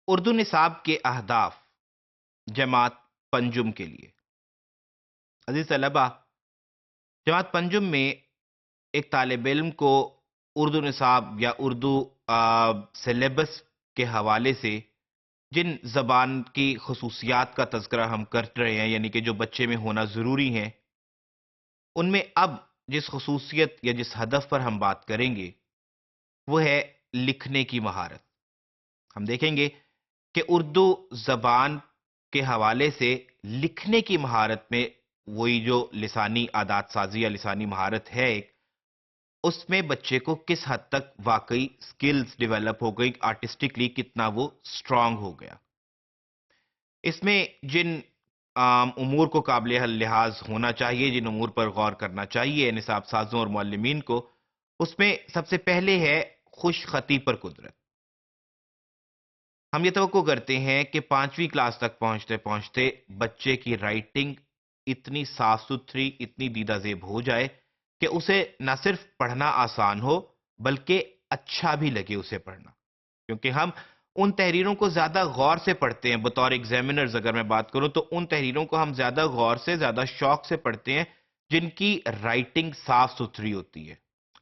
اردو نصاب کے اہداف جماعت پنجم کے لیے عزیز طلبہ، جماعت پنجم میں ایک طالب علم کو اردو نصاب یا اردو سلیبس کے حوالے سے جن زبان کی خصوصیات کا تذکرہ ہم کر رہے ہیں، یعنی کہ جو بچے میں ہونا ضروری ہیں، ان میں اب جس خصوصیت یا جس ہدف پر ہم بات کریں گے وہ ہے لکھنے کی مہارت۔ ہم دیکھیں گے کہ اردو زبان کے حوالے سے لکھنے کی مہارت میں وہی جو لسانی عادات سازی یا لسانی مہارت ہے اس میں بچے کو کس حد تک واقعی سکلز ڈیولپ ہو گئی، آرٹسٹکلی کتنا وہ سٹرونگ ہو گیا۔ اس میں جن امور کو قابل لحاظ ہونا چاہیے، جن امور پر غور کرنا چاہیے نصاب سازوں اور معلمین کو، اس میں سب سے پہلے ہے خوش خطی پر قدرت۔ ہم یہ توقع کرتے ہیں کہ 5ویں کلاس تک پہنچتے پہنچتے بچے کی رائٹنگ اتنی صاف ستھری، اتنی دیدہ زیب ہو جائے کہ اسے نہ صرف پڑھنا آسان ہو بلکہ اچھا بھی لگے اسے پڑھنا، کیونکہ ہم ان تحریروں کو زیادہ غور سے پڑھتے ہیں۔ بطور ایگزامینرز اگر میں بات کروں تو ان تحریروں کو ہم زیادہ غور سے، زیادہ شوق سے پڑھتے ہیں جن کی رائٹنگ صاف ستھری ہوتی ہے۔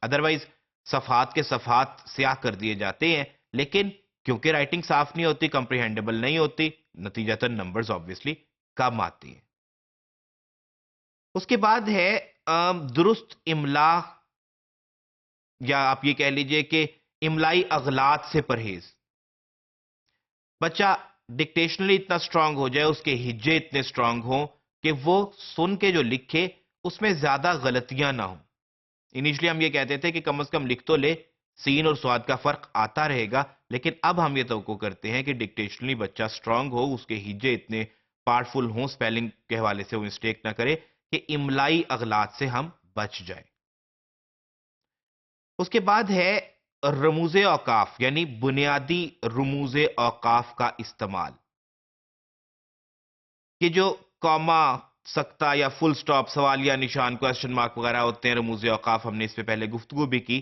ادروائز صفحات کے صفحات سیاہ کر دیے جاتے ہیں، لیکن کیونکہ رائٹنگ صاف نہیں ہوتی، کمپریہنڈیبل نہیں ہوتی، نتیجتاً نمبرز آبویسلی کم آتی ہیں۔ اس کے بعد ہے درست املا، یا آپ یہ کہہ لیجئے کہ املائی اغلاط سے پرہیز۔ بچہ ڈکٹیشنلی اتنا سٹرونگ ہو جائے، اس کے ہجے اتنے سٹرونگ ہوں کہ وہ سن کے جو لکھے اس میں زیادہ غلطیاں نہ ہوں۔ انیشلی ہم یہ کہتے تھے کہ کم از کم لکھ تو لے، سین اور سواد کا فرق آتا رہے گا، لیکن اب ہم یہ توقع کرتے ہیں کہ ڈکٹیشنلی بچہ سٹرونگ ہو، اس کے ہجے اتنے پاورفل ہوں، سپیلنگ کے حوالے سے وہ مسٹیک نہ کرے کہ املائی اغلاط سے ہم بچ جائیں۔ اس کے بعد ہے رموز اوقاف، یعنی بنیادی رموز اوقاف کا استعمال۔ کہ جو کاما، سکتہ یا فل سٹاپ، سوالیہ نشان، کوسچن مارک وغیرہ ہوتے ہیں، رموز اوقاف، ہم نے اس پہ پہلے گفتگو بھی کی۔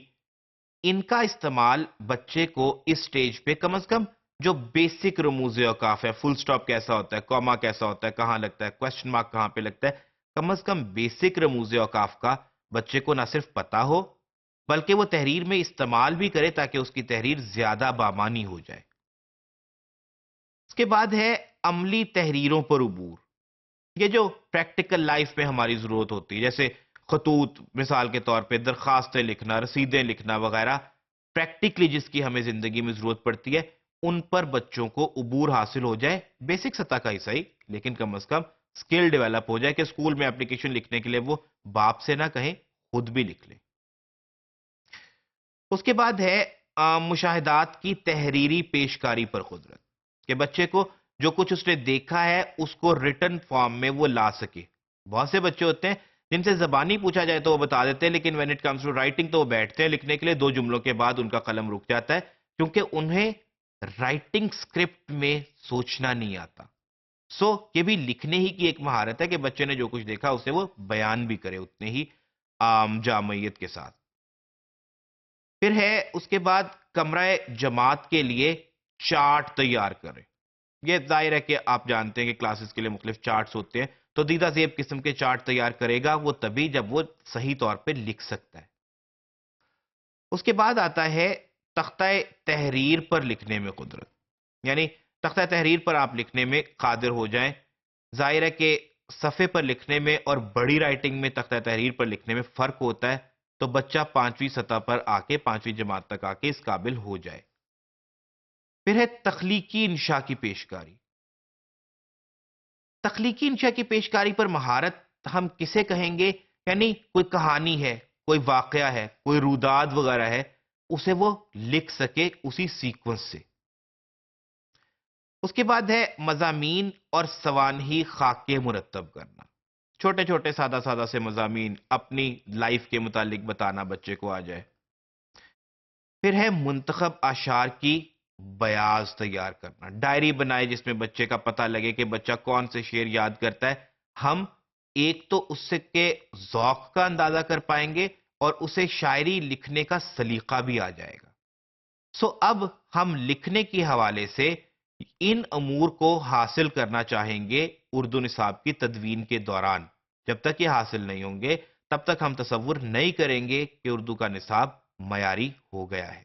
ان کا استعمال بچے کو اس سٹیج پہ کم از کم جو بیسک رموز اوقاف ہے، فل سٹاپ کیسا ہوتا ہے، کاما کیسا ہوتا ہے، کہاں لگتا ہے، کوسچن مارک کہاں پہ لگتا ہے، کم از کم بیسک رموز اوقاف کا بچے کو نہ صرف پتا ہو بلکہ وہ تحریر میں استعمال بھی کرے تاکہ اس کی تحریر زیادہ بامانی ہو جائے۔ اس کے بعد ہے عملی تحریروں پر عبور۔ یہ جو پریکٹیکل لائف میں ہماری ضرورت ہوتی ہے، جیسے خطوط، مثال کے طور پہ درخواستیں لکھنا، رسیدیں لکھنا وغیرہ، پریکٹیکلی جس کی ہمیں زندگی میں ضرورت پڑتی ہے، ان پر بچوں کو عبور حاصل ہو جائے، بیسک سطح کا ہی صحیح، لیکن کم از کم سکل ڈیولپ ہو جائے کہ اسکول میں اپلیکیشن لکھنے کے لیے وہ باپ سے نہ کہیں، خود بھی لکھ لیں۔ اس کے بعد ہے مشاہدات کی تحریری پیشکاری پر قدرت، کہ بچے کو جو کچھ اس نے دیکھا ہے اس کو ریٹن فارم میں وہ لا سکے۔ بہت سے بچے ہوتے ہیں جن سے زبانی پوچھا جائے تو وہ بتا دیتے ہیں، لیکن when it comes to writing تو وہ بیٹھتے ہیں لکھنے کے لیے، 2 جملوں کے بعد ان کا قلم رک جاتا ہے، کیونکہ انہیں رائٹنگ سکرپٹ میں سوچنا نہیں آتا۔ یہ بھی لکھنے ہی کی ایک مہارت ہے کہ بچے نے جو کچھ دیکھا اسے وہ بیان بھی کرے اتنے ہی جامعیت کے ساتھ۔ پھر ہے اس کے بعد کمرہ جماعت کے لیے چارٹ تیار کریں۔ یہ ظاہر ہے کہ آپ جانتے ہیں کہ کلاسز کے لیے مختلف چارٹس ہوتے ہیں، تو دیدہ زیب قسم کے چارٹ تیار کرے گا وہ تبھی جب وہ صحیح طور پہ لکھ سکتا ہے۔ اس کے بعد آتا ہے تختہ تحریر پر لکھنے میں قدرت، یعنی تختہ تحریر پر آپ لکھنے میں قادر ہو جائیں۔ ظاہر ہے کہ صفحے پر لکھنے میں اور بڑی رائٹنگ میں تختہ تحریر پر لکھنے میں فرق ہوتا ہے، تو بچہ 5ویں سطح پر آ کے 5ویں جماعت تک آ کے اس قابل ہو جائے۔ پھر ہے تخلیقی انشاء کی پیشکاری۔ تخلیقی انشاء کی پیشکاری پر مہارت ہم کسے کہیں گے؟ یعنی کوئی کہانی ہے، کوئی واقعہ ہے، کوئی روداد وغیرہ ہے، اسے وہ لکھ سکے اسی سیکونس سے۔ اس کے بعد ہے مضامین اور سوانحی خاکے مرتب کرنا۔ چھوٹے چھوٹے سادہ سادہ سے مضامین اپنی لائف کے متعلق بتانا بچے کو آ جائے۔ پھر ہے منتخب اشعار کی بیاض تیار کرنا، ڈائری بنائے جس میں بچے کا پتہ لگے کہ بچہ کون سے شعر یاد کرتا ہے۔ ہم ایک تو اس سے کے ذوق کا اندازہ کر پائیں گے اور اسے شاعری لکھنے کا سلیقہ بھی آ جائے گا۔ اب ہم لکھنے کے حوالے سے ان امور کو حاصل کرنا چاہیں گے اردو نصاب کی تدوین کے دوران. جب تک یہ حاصل نہیں ہوں گے تب تک ہم تصور نہیں کریں گے کہ اردو کا نصاب معیاری ہو گیا ہے.